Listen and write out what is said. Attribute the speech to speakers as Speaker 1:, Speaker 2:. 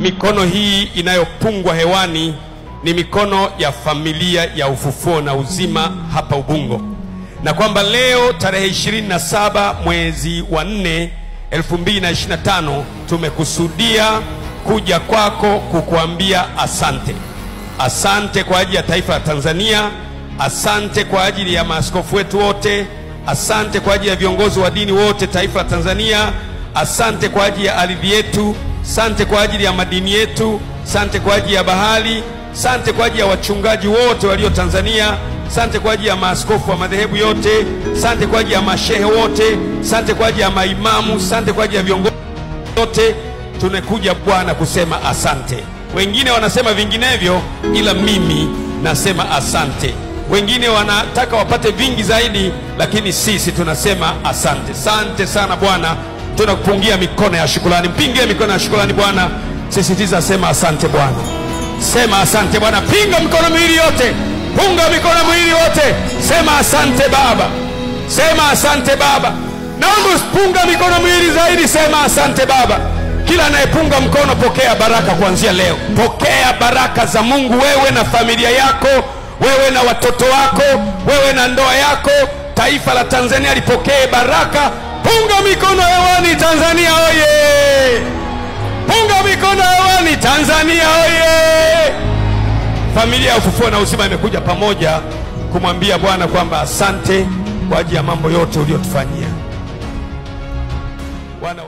Speaker 1: Mikono hii inayopungwa hewani ni mikono ya familia ya Ufufuo na Uzima hapa Ubungo, na kwamba leo tarehe 27 mwezi wa 4 2025 tumekusudia kuja kwako kukuambia asante. Asante kwa ajili ya taifa la Tanzania, asante kwa ajili ya maaskofu wetu wote, asante kwa ajili ya viongozi wa dini wote taifa la Tanzania, asante kwa ajili ya ardhi yetu, asante kwa ajili ya madini yetu, asante kwa ajili ya bahari, asante kwa ajili ya wachungaji wote walio Tanzania, asante kwa ajili ya maaskofu wa madhehebu yote, asante kwa ajili ya mashehe wote, asante kwa ajili ya maimamu, asante kwa ajili ya viongozi wote. Tumekuja Bwana kusema asante. Wengine wanasema vinginevyo, ila mimi nasema asante. Wengine wanataka wapate vingi zaidi, lakini sisi tunasema asante. Asante sana Bwana, tunakupungia mikono ya shukrani. Mpingie mikono ya shukrani Bwana. Sisitiza, sema asante Bwana. Sema asante Bwana. Pinga mikono miwili yote. Punga mikono miwili yote. Sema asante Baba. Sema asante Baba. Naomba usipunga mikono miwili zaidi. Sema asante Baba. Kila anayepunga mkono, pokea baraka kuanzia leo. Pokea baraka za Mungu, wewe na familia yako, wewe na watoto wako, wewe na ndoa yako. Taifa la Tanzania lipokee baraka. Punga mikono hewani Tanzania oye! Punga mikono hewani Tanzania oye! Familia ya Ufufuo na Uzima imekuja pamoja kumwambia Bwana kwamba asante kwa ajili ya mambo yote uliyotufanyia. Bwana